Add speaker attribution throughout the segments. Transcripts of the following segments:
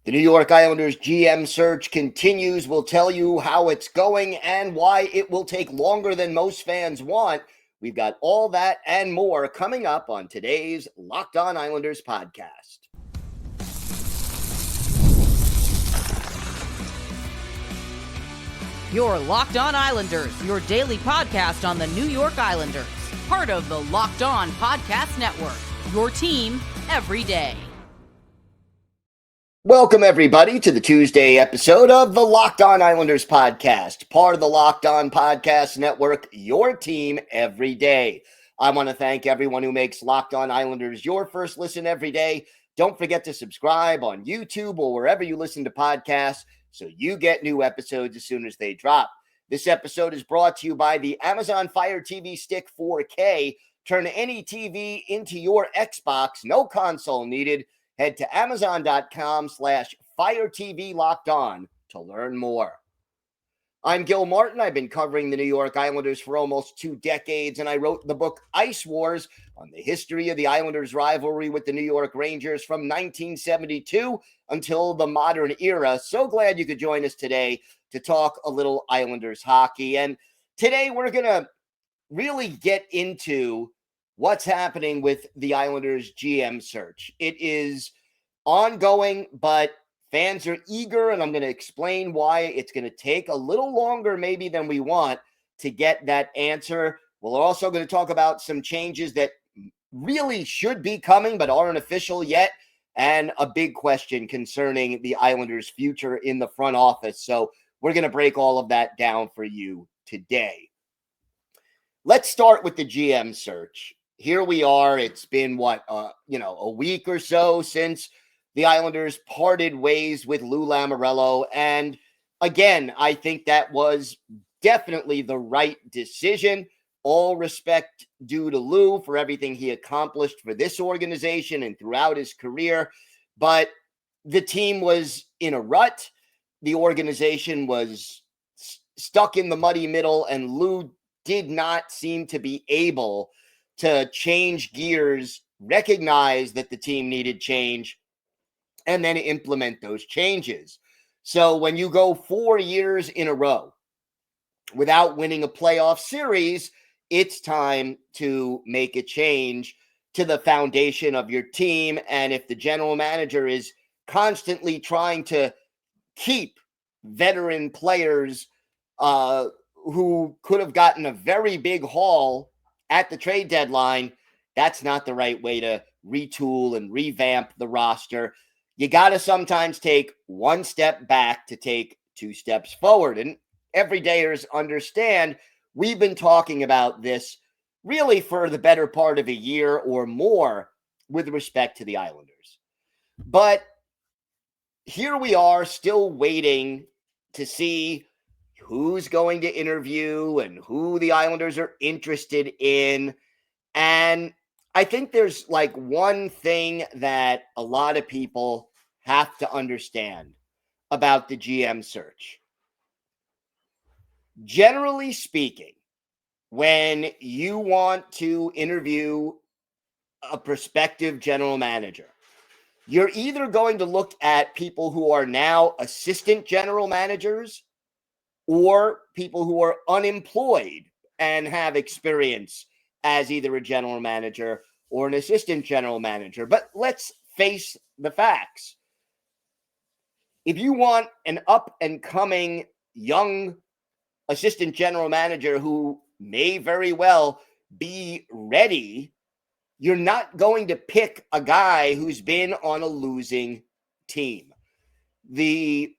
Speaker 1: The New York Islanders GM search continues. We'll tell you how it's going and why it will take longer than most fans want. We've got all that and more coming up on today's Locked On Islanders podcast.
Speaker 2: Your Locked On Islanders, your daily podcast on the New York Islanders. Part of the Locked On Podcast Network, your team every day.
Speaker 1: Welcome, everybody, to the Tuesday episode of the Locked On Islanders podcast, part of the Locked On Podcast Network, your team every day. I want to thank everyone who makes Locked On Islanders your first listen every day. Don't forget to subscribe on YouTube or wherever you listen to podcasts so you get new episodes as soon as they drop. This episode is brought to you by the Amazon Fire TV Stick 4K. Turn any TV into your Xbox, no console needed. Head to amazon.com/FireTVLockedOn to learn more. I'm Gil Martin. I've been covering the New York Islanders for almost 2 decades, and I wrote the book Ice Wars on the history of the Islanders' rivalry with the New York Rangers from 1972 until the modern era. So glad you could join us today to talk a little Islanders hockey. And today we're going to really get into what's happening with the Islanders GM search. It is ongoing, but fans are eager, and I'm going to explain why it's going to take a little longer maybe than we want to get that answer. We're also going to talk about some changes that really should be coming but aren't official yet, and a big question concerning the Islanders' future in the front office. So we're going to break all of that down for you today. Let's start with the GM search. Here we are. It's been a week or so since the Islanders parted ways with Lou Lamoriello. And again, I think that was definitely the right decision. All respect due to Lou for everything he accomplished for this organization and throughout his career. But the team was in a rut. The organization was stuck in the muddy middle, and Lou did not seem to be able to change gears, recognize that the team needed change, and then implement those changes. So when you go 4 years in a row without winning a playoff series, it's time to make a change to the foundation of your team. And if the general manager is constantly trying to keep veteran players who could have gotten a very big haul at the trade deadline, that's not the right way to retool and revamp the roster. You got to sometimes take one step back to take 2 steps forward. And everydayers understand we've been talking about this really for the better part of a year or more with respect to the Islanders. But here we are still waiting to see who's going to interview and who the Islanders are interested in. And I think there's one thing that a lot of people have to understand about the GM search. Generally speaking, when you want to interview a prospective general manager, you're either going to look at people who are now assistant general managers or people who are unemployed and have experience as either a general manager or an assistant general manager. But let's face the facts. If you want an up-and-coming young assistant general manager who may very well be ready, you're not going to pick a guy who's been on a losing team. The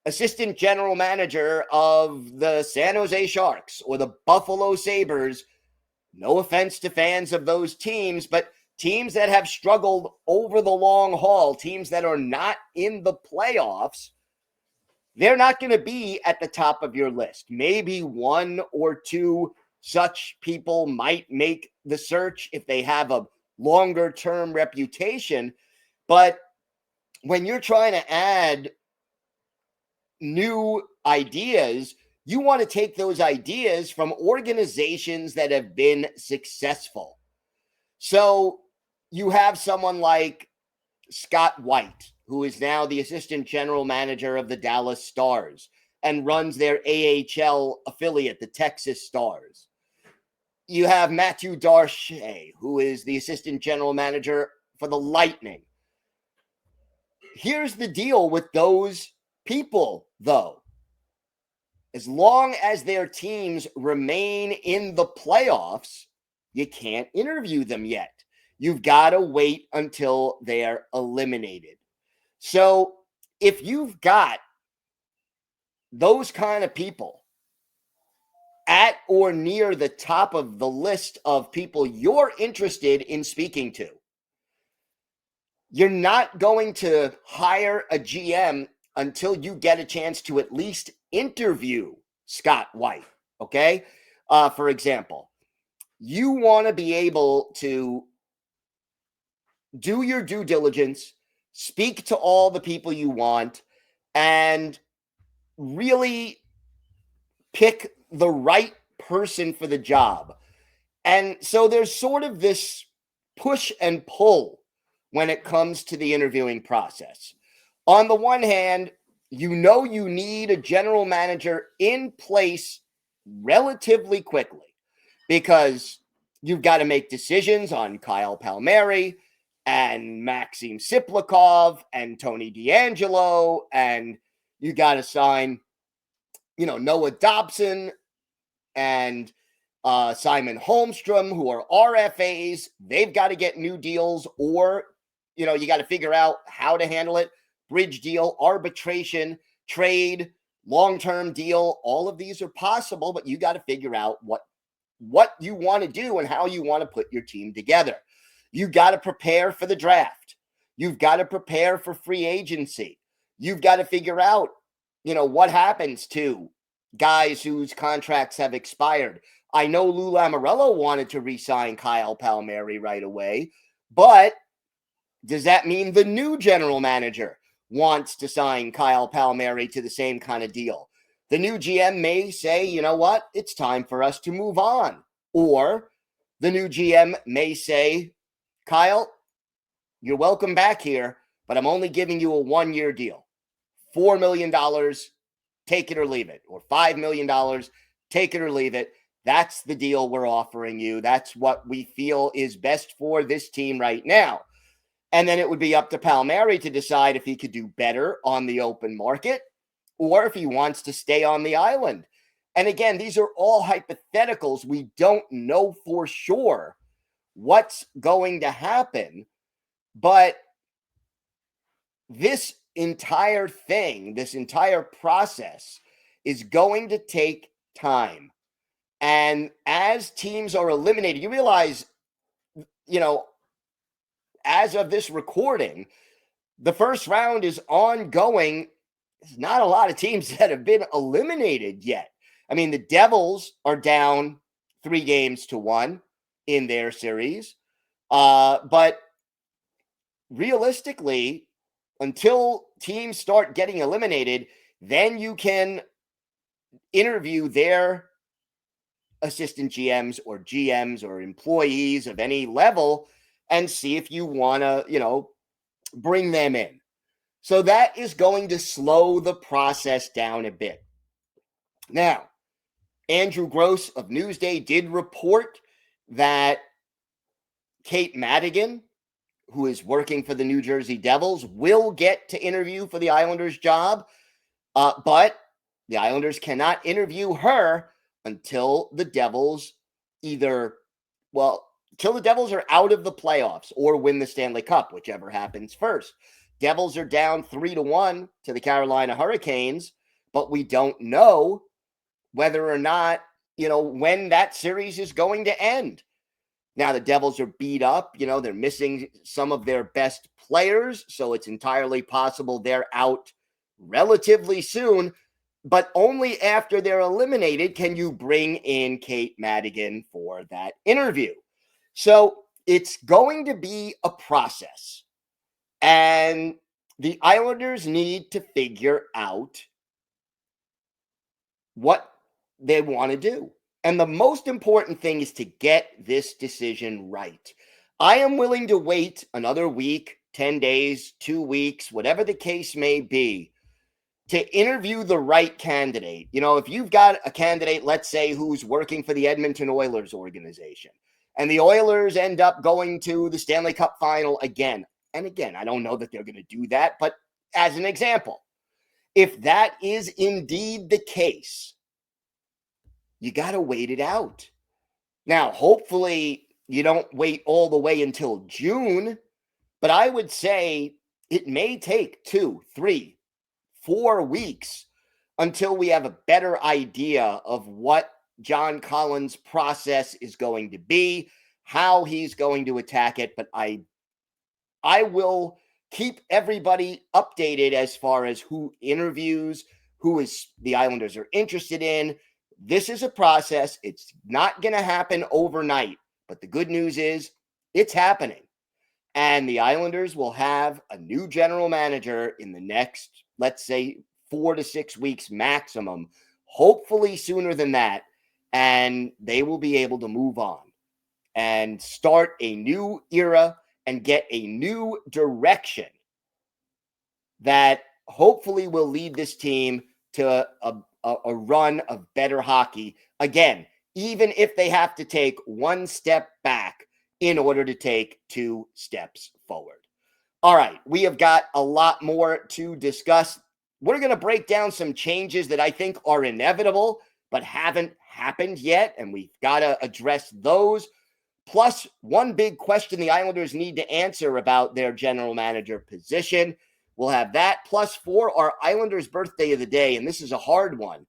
Speaker 1: assistant general manager of the San Jose Sharks or the Buffalo Sabres, no offense to fans of those teams, but teams that have struggled over the long haul, teams that are not in the playoffs, they're not going to be at the top of your list. Maybe 1 or 2 such people might make the search if they have a longer term reputation. But when you're trying to add new ideas, you want to take those ideas from organizations that have been successful. So you have someone like Scott White, who is now the assistant general manager of the Dallas Stars and runs their AHL affiliate, the Texas Stars. You have Matthew Darche, who is the assistant general manager for the Lightning. Here's the deal with those people, though. As long as their teams remain in the playoffs, you can't interview them yet. You've got to wait until they're eliminated. So if you've got those kind of people at or near the top of the list of people you're interested in speaking to, you're not going to hire a GM until you get a chance to at least interview Scott White, okay? For example, you want to be able to do your due diligence, speak to all the people you want, and really pick the right person for the job. And so there's sort of this push and pull when it comes to the interviewing process. On the one hand, you know you need a general manager in place relatively quickly because you've got to make decisions on Kyle Palmieri and Maxim Siplikov and Tony DeAngelo, and you got to sign, Noah Dobson and Simon Holmstrom, who are RFAs. They've got to get new deals, or, you got to figure out how to handle it. Bridge deal, arbitration, trade, long-term deal. All of these are possible, but you got to figure out what you want to do and how you want to put your team together. You got to prepare for the draft. You've got to prepare for free agency. You've got to figure out, what happens to guys whose contracts have expired. I know Lou Lamoriello wanted to re-sign Kyle Palmieri right away, but does that mean the new general manager wants to sign Kyle Palmieri to the same kind of deal? The new GM may say, you know what, it's time for us to move on. Or the new GM may say, Kyle, you're welcome back here, but I'm only giving you a 1-year deal. $4 million, take it or leave it. Or $5 million, take it or leave it. That's the deal we're offering you. That's what we feel is best for this team right now. And then it would be up to Palmieri to decide if he could do better on the open market or if he wants to stay on the island. And again, these are all hypotheticals. We don't know for sure what's going to happen. But this entire thing, this entire process is going to take time. And as teams are eliminated, you realize, as of this recording, the first round is ongoing. There's not a lot of teams that have been eliminated yet. I mean, the Devils are down 3-1 in their series. But realistically, until teams start getting eliminated, then you can interview their assistant GMs or GMs or employees of any level and see if you want to, bring them in. So that is going to slow the process down a bit. Now, Andrew Gross of Newsday did report that Kate Madigan, who is working for the New Jersey Devils, will get to interview for the Islanders job, but the Islanders cannot interview her until the Devils until the Devils are out of the playoffs or win the Stanley Cup, whichever happens first. Devils are down 3-1 to the Carolina Hurricanes, but we don't know whether or not, when that series is going to end. Now, the Devils are beat up. They're missing some of their best players, so it's entirely possible they're out relatively soon. But only after they're eliminated can you bring in Kate Madigan for that interview. So it's going to be a process. And the Islanders need to figure out what they want to do. And the most important thing is to get this decision right. I am willing to wait another week, 10 days, 2 weeks, whatever the case may be, to interview the right candidate. You know, if you've got a candidate, let's say, who's working for the Edmonton Oilers organization, and the Oilers end up going to the Stanley Cup final again and again, I don't know that they're going to do that, but as an example, if that is indeed the case, you got to wait it out. Now, hopefully you don't wait all the way until June, but I would say it may take 2, 3, 4 weeks until we have a better idea of what John Collins' process is going to be, how he's going to attack it. But I will keep everybody updated as far as who interviews, who is the Islanders are interested in. This is a process. It's not going to happen overnight, but the good news is it's happening. And the Islanders will have a new general manager in the next, let's say, 4 to 6 weeks maximum, hopefully sooner than that. And they will be able to move on and start a new era and get a new direction that hopefully will lead this team to a run of better hockey. Again, even if they have to take one step back in order to take 2 steps forward. All right, we have got a lot more to discuss. We're going to break down some changes that I think are inevitable but haven't happened yet, and we've got to address those. Plus, one big question the Islanders need to answer about their general manager position. We'll have that. Plus, for our Islanders birthday of the day, and this is a hard one.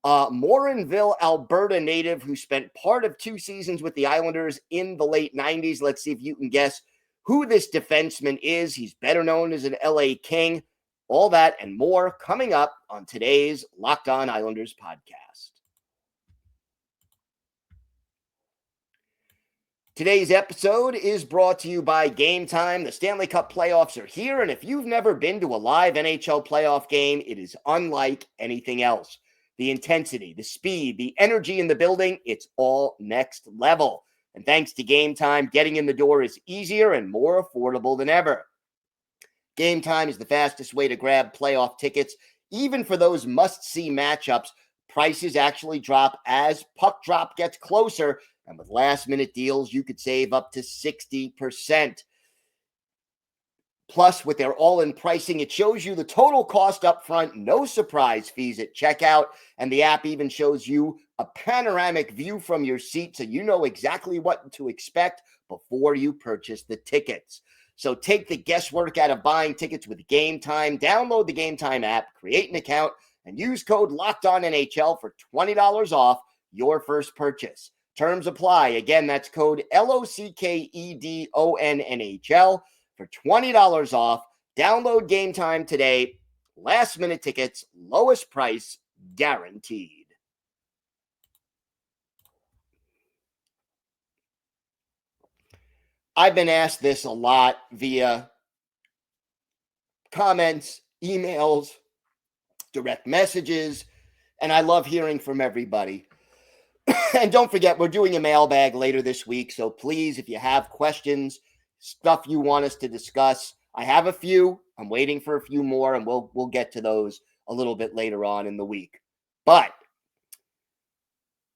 Speaker 1: Morinville, Alberta native who spent part of 2 seasons with the Islanders in the late 90s. Let's see if you can guess who this defenseman is. He's better known as an LA King. All that and more coming up on today's Locked On Islanders podcast. Today's episode is brought to you by Game Time. The Stanley Cup playoffs are here, and if you've never been to a live NHL playoff game, it is unlike anything else. The intensity, the speed, the energy in the building, it's all next level. And thanks to Game Time, getting in the door is easier and more affordable than ever. Game Time is the fastest way to grab playoff tickets. Even for those must-see matchups, prices actually drop as puck drop gets closer. And with last-minute deals, you could save up to 60%. Plus, with their all-in pricing, it shows you the total cost up front, no surprise fees at checkout, and the app even shows you a panoramic view from your seat so you know exactly what to expect before you purchase the tickets. So take the guesswork out of buying tickets with Game Time. Download the Game Time app, create an account, and use code LOCKEDONNHL for $20 off your first purchase. Terms apply. Again, that's code LOCKEDONNHL for $20 off. Download Game Time today. Last minute tickets, lowest price guaranteed. I've been asked this a lot via comments, emails, direct messages, and I love hearing from everybody. And don't forget, we're doing a mailbag later this week, so please, if you have questions, stuff you want us to discuss, I have a few. I'm waiting for a few more, and we'll get to those a little bit later on in the week. But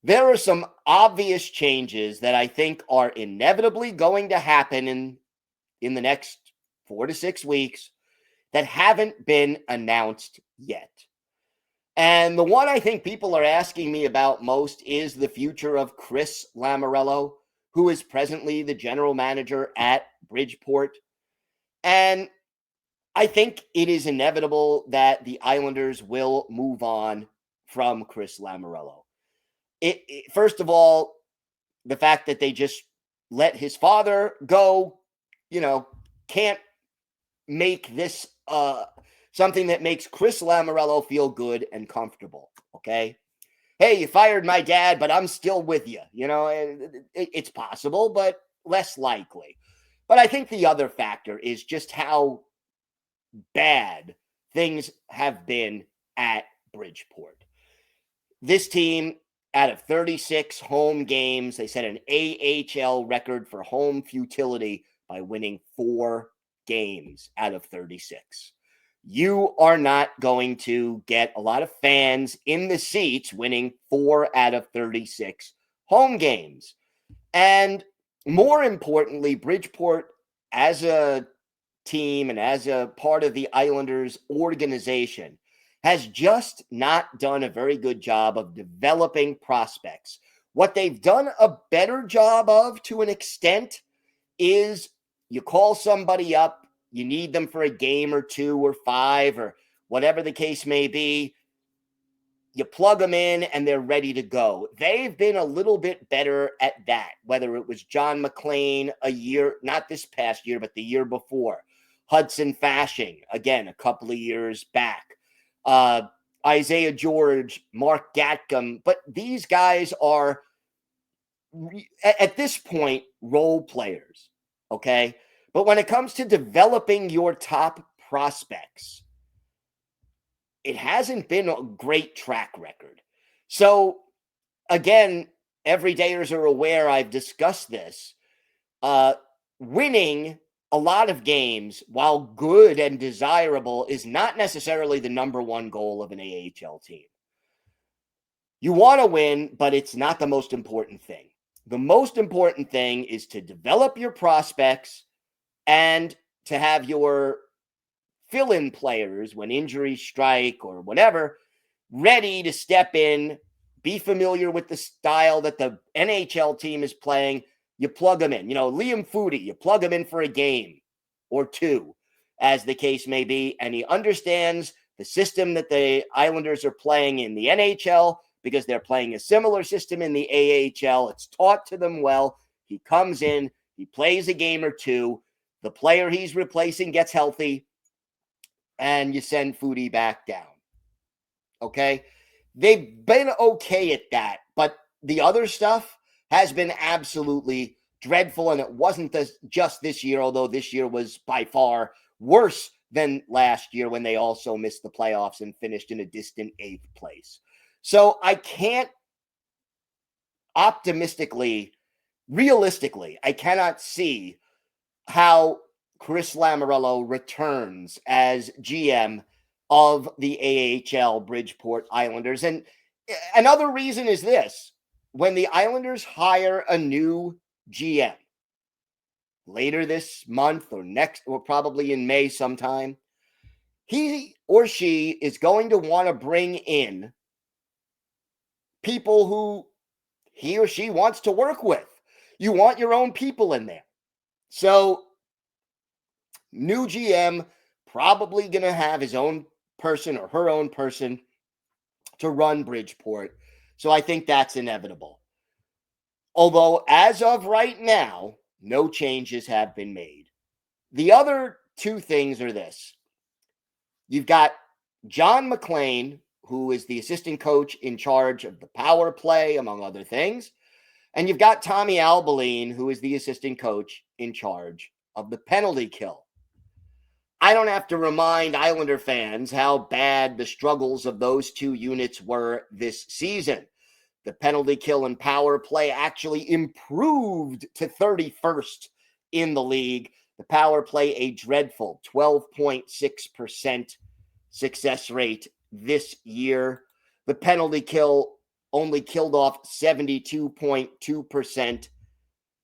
Speaker 1: there are some obvious changes that I think are inevitably going to happen in the next 4 to 6 weeks that haven't been announced yet. And the one I think people are asking me about most is the future of Chris Lamoriello, who is presently the general manager at Bridgeport. And I think it is inevitable that the Islanders will move on from Chris Lamoriello. First of all, the fact that they just let his father go, can't make this something that makes Chris Lamoriello feel good and comfortable, okay? Hey, you fired my dad, but I'm still with you. It's possible, but less likely. But I think the other factor is just how bad things have been at Bridgeport. This team, out of 36 home games, they set an AHL record for home futility by winning 4 games out of 36. You are not going to get a lot of fans in the seats winning 4 out of 36 home games. And more importantly, Bridgeport as a team and as a part of the Islanders organization has just not done a very good job of developing prospects. What they've done a better job of, to an extent, is you call somebody up, you need them for a game or 2 or 5 or whatever the case may be. You plug them in and they're ready to go. They've been a little bit better at that, whether it was John McClain a year, not this past year, but the year before. Hudson Fashing, again, a couple of years back. Isaiah George, Mark Gatcomb. But these guys are, at this point, role players, okay? But when it comes to developing your top prospects, it hasn't been a great track record. So, again, everydayers are aware I've discussed this. Winning a lot of games, while good and desirable, is not necessarily the number one goal of an AHL team. You want to win, but it's not the most important thing. The most important thing is to develop your prospects and to have your fill-in players when injuries strike or whatever ready to step in, be familiar with the style that the NHL team is playing. You plug them in. Liam Foudy, you plug him in for a game or 2, as the case may be, and he understands the system that the Islanders are playing in the NHL because they're playing a similar system in the AHL. It's taught to them well. He comes in, he plays a game or 2, the player he's replacing gets healthy, and you send Foudy back down. Okay? They've been okay at that, but the other stuff has been absolutely dreadful, and it wasn't just this year, although this year was by far worse than last year when they also missed the playoffs and finished in a distant 8th place. So I can't realistically, I cannot see how Chris Lamoriello returns as GM of the AHL Bridgeport Islanders. And another reason is this. When the Islanders hire a new GM later this month or next, or probably in May sometime, he or she is going to want to bring in people who he or she wants to work with. You want your own people in there. So, new GM probably going to have his own person or her own person to run Bridgeport. So I think that's inevitable. Although, as of right now, no changes have been made. The other 2 things are this. You've got John McClain, who is the assistant coach in charge of the power play, among other things. And you've got Tommy Albaline, who is the assistant coach in charge of the penalty kill. I don't have to remind Islander fans how bad the struggles of those 2 units were this season. The penalty kill and power play actually improved to 31st in the league. The power play, a dreadful 12.6% success rate this year. The penalty kill only killed off 72.2%.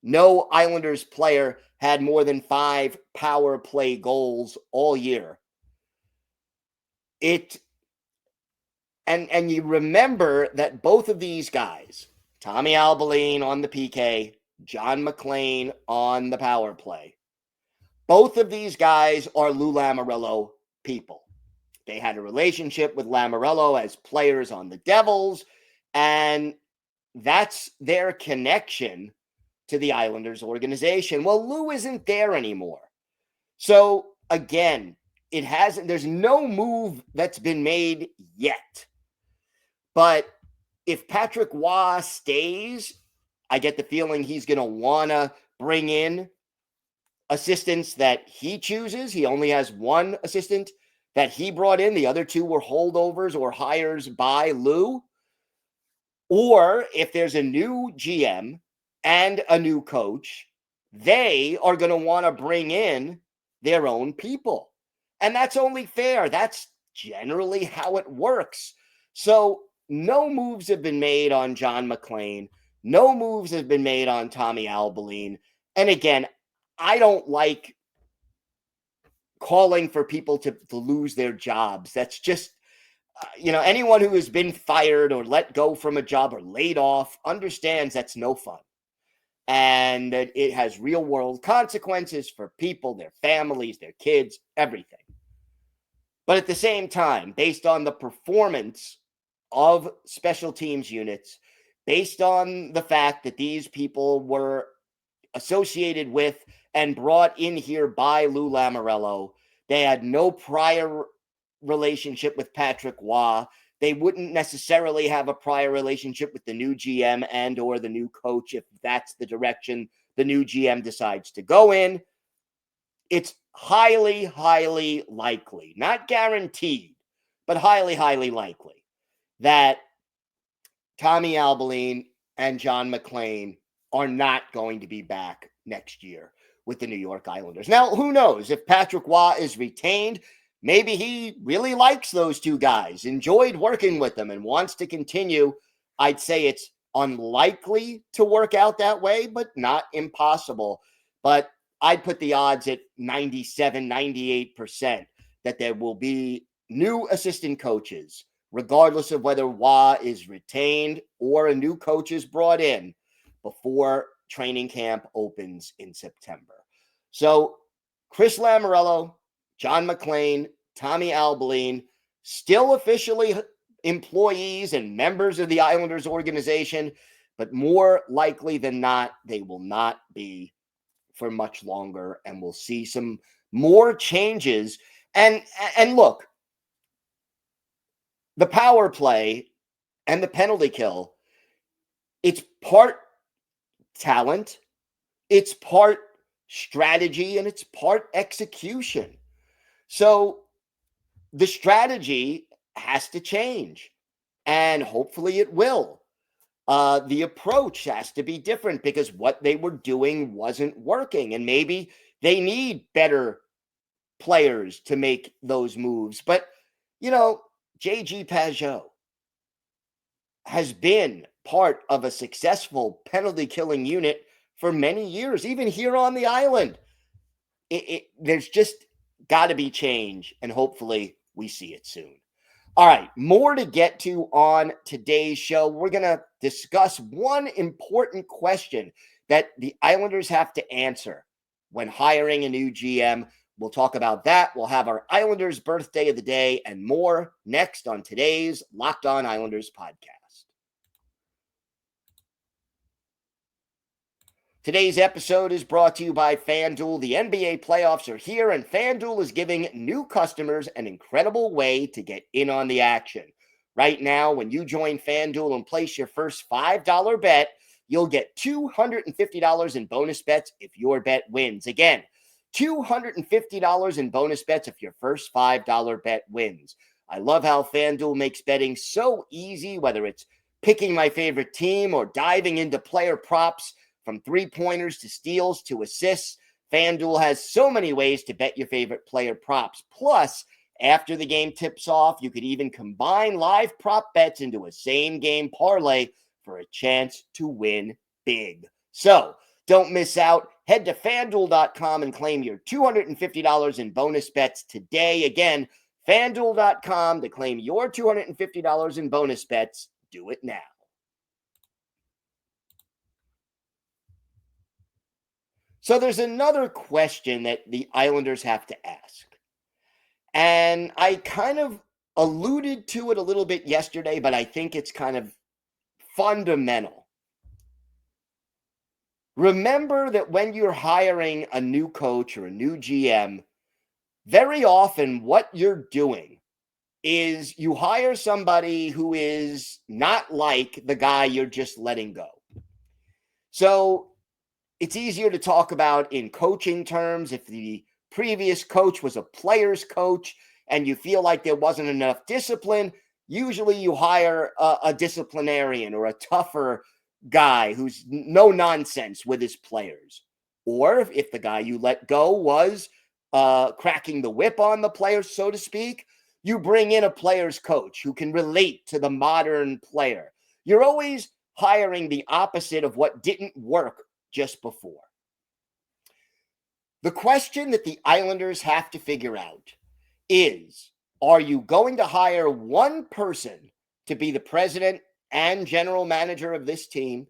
Speaker 1: No Islanders player had more than 5 power play goals all year. And you remember that both of these guys, Tommy Albaline on the PK, John McClain on the power play, both of these guys are Lou Lamoriello people. They had a relationship with Lamoriello as players on the Devils, and that's their connection to the Islanders organization. Well, Lou isn't there anymore. So again, there's no move that's been made yet. But if Patrick Waugh stays, I get the feeling he's going to want to bring in assistants that he chooses. He only has 1 assistant that he brought in. The other 2 were holdovers or hires by Lou. Or if there's a new GM and a new coach, they are going to want to bring in their own people. And that's only fair. That's generally how it works. So no moves have been made on John McClain. No moves have been made on Tommy Albaline. And again, I don't like calling for people to lose their jobs. That's just, anyone who has been fired or let go from a job or laid off understands that's no fun. And that it has real world consequences for people, their families, their kids, everything. But at the same time, based on the performance of special teams units, based on the fact that these people were associated with and brought in here by Lou Lamoriello, they had no prior relationship with Patrick Waugh. They wouldn't necessarily have a prior relationship with the new GM and or the new coach if that's the direction the new GM decides to go in. It's highly, highly likely, not guaranteed, but highly, highly likely that Tommy Albaline and John McClain are not going to be back next year with the New York Islanders. Now, who knows? If Patrick Waugh is retained, maybe he really likes those two guys, enjoyed working with them, and wants to continue. I'd say it's unlikely to work out that way, but not impossible. But I'd put the odds at 97, 98% that there will be new assistant coaches, regardless of whether Waugh is retained or a new coach is brought in before training camp opens in September. So Chris Lamoriello, John McClain, Tommy Albaline, still officially employees and members of the Islanders organization, but more likely than not, they will not be for much longer, and we'll see some more changes. And look, the power play and the penalty kill, it's part talent, it's part strategy, and it's part execution. So the strategy has to change, and hopefully it will. The approach has to be different because what they were doing wasn't working, and maybe they need better players to make those moves. But, J.G. Pageau has been part of a successful penalty killing unit for many years, even here on the island. There's just got to be change, and hopefully we see it soon. All right, more to get to on today's show. We're going to discuss one important question that the Islanders have to answer when hiring a new GM. We'll talk about that. We'll have our Islanders birthday of the day and more next on today's Locked On Islanders podcast. Today's episode is brought to you by FanDuel. The NBA playoffs are here, and FanDuel is giving new customers an incredible way to get in on the action. Right now, when you join FanDuel and place your first $5 bet, you'll get $250 in bonus bets if your bet wins. Again, $250 in bonus bets if your first $5 bet wins. I love how FanDuel makes betting so easy, whether it's picking my favorite team or diving into player props. From three-pointers to steals to assists, FanDuel has so many ways to bet your favorite player props. Plus, after the game tips off, you could even combine live prop bets into a same-game parlay for a chance to win big. So, don't miss out. Head to FanDuel.com and claim your $250 in bonus bets today. Again, FanDuel.com to claim your $250 in bonus bets. Do it now. So there's another question that the Islanders have to ask. And I kind of alluded to it a little bit yesterday, but I think it's kind of fundamental. Remember that when you're hiring a new coach or a new GM, very often what you're doing is you hire somebody who is not like the guy you're just letting go. So it's easier to talk about in coaching terms. If the previous coach was a player's coach and you feel like there wasn't enough discipline, usually you hire a disciplinarian or a tougher guy who's no nonsense with his players. Or if the guy you let go was cracking the whip on the players, so to speak. You bring in a player's coach who can relate to the modern player. You're always hiring the opposite of what didn't work just before. The question that the Islanders have to figure out is, are you going to hire one person to be the president and general manager of this team,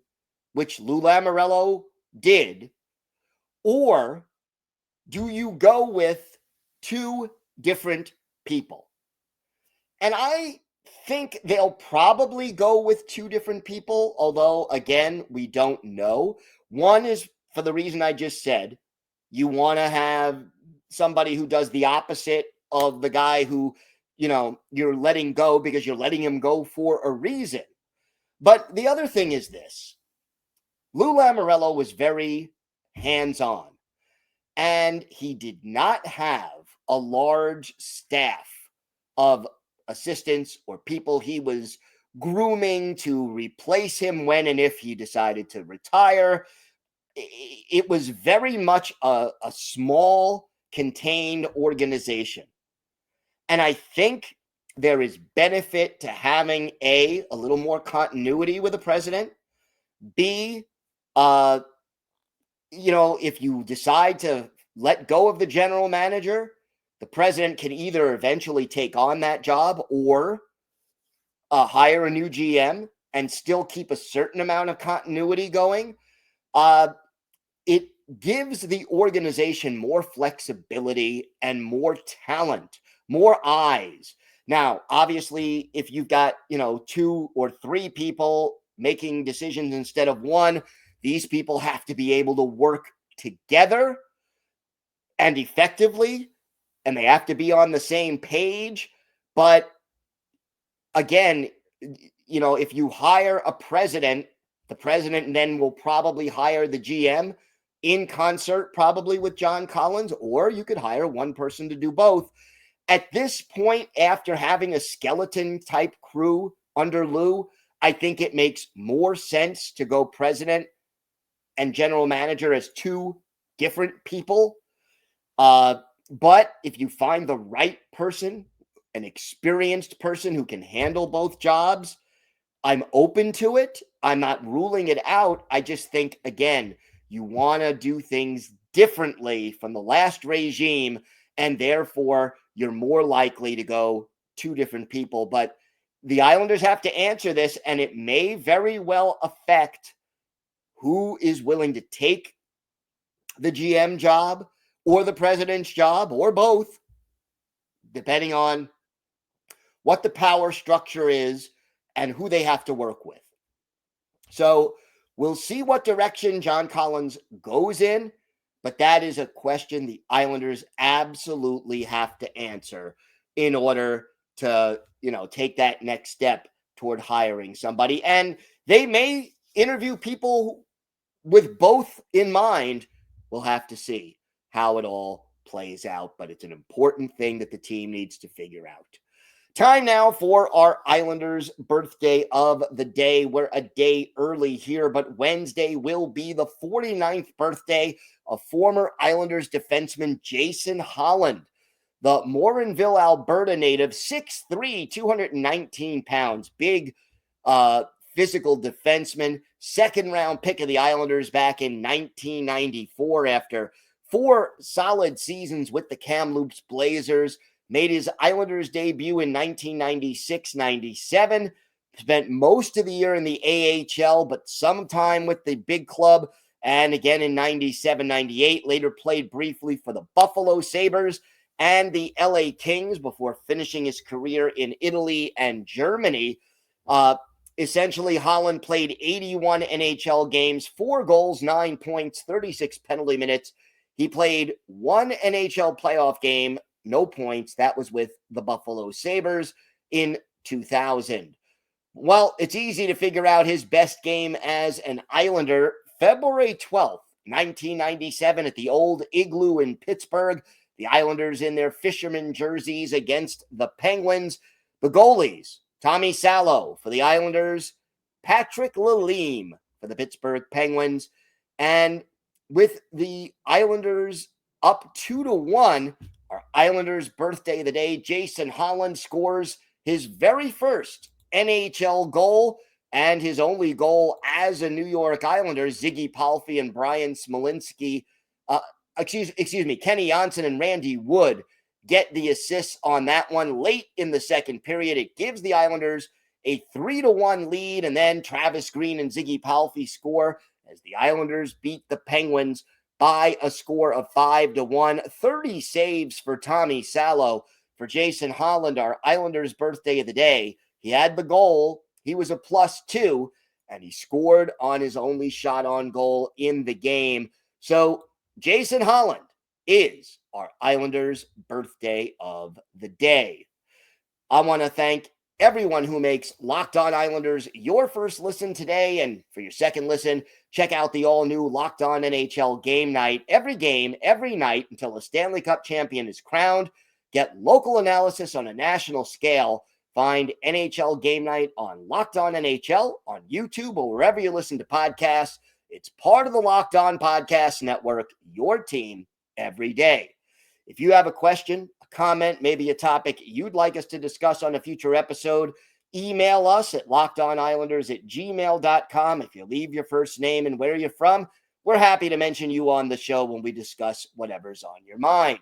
Speaker 1: which Lou Lamoriello did, or do you go with two different people? And I think they'll probably go with two different people, although, again, we don't know. One is for the reason I just said. You want to have somebody who does the opposite of the guy who, you're letting go because you're letting him go for a reason. But the other thing is this. Lou Lamoriello was very hands-on, and he did not have a large staff of assistants or people he was grooming to replace him when and if he decided to retire. It was very much a small, contained organization. And I think there is benefit to having a little more continuity with the president. B, if you decide to let go of the general manager, the president can either eventually take on that job or hire a new GM and still keep a certain amount of continuity going. It gives the organization more flexibility and more talent, more eyes. Now, obviously, if you've got, 2 or 3 people making decisions instead of one, these people have to be able to work together and effectively, and they have to be on the same page. But again, if you hire a president, the president then will probably hire the GM in concert, probably with John Collins, or you could hire one person to do both. At this point, after having a skeleton type crew under Lou, I think it makes more sense to go president and general manager as two different people. But if you find the right person, an experienced person who can handle both jobs, I'm open to it. I'm not ruling it out. I just think, again, you want to do things differently from the last regime, and therefore you're more likely to go two different people. But the Islanders have to answer this, and it may very well affect who is willing to take the GM job or the president's job or both, depending on what the power structure is and who they have to work with. So we'll see what direction John Collins goes in, but that is a question the Islanders absolutely have to answer in order to, take that next step toward hiring somebody. And they may interview people with both in mind. We'll have to see how it all plays out, but it's an important thing that the team needs to figure out. Time now for our Islanders birthday of the day. We're a day early here, but Wednesday will be the 49th birthday of former Islanders defenseman Jason Holland. The Morinville, Alberta native, 6'3", 219 pounds, big physical defenseman, second-round pick of the Islanders back in 1994 after 4 solid seasons with the Kamloops Blazers. Made his Islanders debut in 1996-97, spent most of the year in the AHL, but some time with the big club, and again in 97-98, later played briefly for the Buffalo Sabres and the LA Kings before finishing his career in Italy and Germany. Essentially, Holland played 81 NHL games, 4 goals, 9 points, 36 penalty minutes. He played 1 NHL playoff game, no points. That was with the Buffalo Sabres in 2000. Well, it's easy to figure out his best game as an Islander. February 12th, 1997 at the old Igloo in Pittsburgh. The Islanders in their fisherman jerseys against the Penguins. The goalies, Tommy Salo for the Islanders, Patrick Lalime for the Pittsburgh Penguins. And with the Islanders up 2-1. Our Islanders' birthday of the day, Jason Holland scores his very first NHL goal and his only goal as a New York Islander. Ziggy Palffy and Brian Smolinski, Kenny Johnson and Randy Wood get the assists on that one late in the second period. It gives the Islanders a 3-1 lead, and then Travis Green and Ziggy Palffy score as the Islanders beat the Penguins by a score of 5-1. 30 saves for Tommy Salo. For Jason Holland, our Islanders' birthday of the day, he had the goal. He was a +2, and he scored on his only shot on goal in the game. So Jason Holland is our Islanders' birthday of the day. I want to thank everyone who makes Locked On Islanders your first listen today. And for your second listen, check out the all-new Locked On NHL Game Night. Every game, every night until a Stanley Cup champion is crowned. Get local analysis on a national scale. Find NHL Game Night on Locked On NHL on YouTube or wherever you listen to podcasts. It's part of the Locked On Podcast Network, your team every day. If you have a question, a comment, maybe a topic you'd like us to discuss on a future episode, email us at lockedonislanders@gmail.com. If you leave your first name and where you're from, we're happy to mention you on the show when we discuss whatever's on your mind.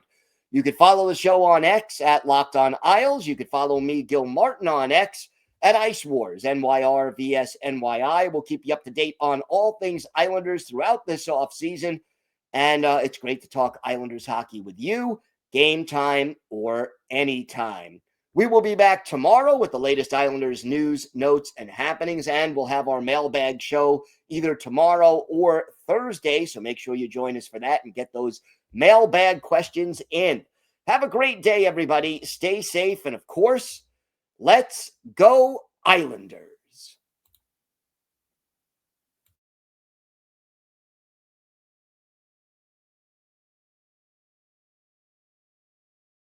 Speaker 1: You could follow the show on X at Locked On Isles. You could follow me, Gil Martin, on X at Ice Wars, NYR vs NYI. We'll keep you up to date on all things Islanders throughout this offseason. And it's great to talk Islanders hockey with you, game time or anytime. We will be back tomorrow with the latest Islanders news, notes, and happenings, and we'll have our mailbag show either tomorrow or Thursday, so make sure you join us for that and get those mailbag questions in. Have a great day, everybody. Stay safe, and of course, let's go Islanders.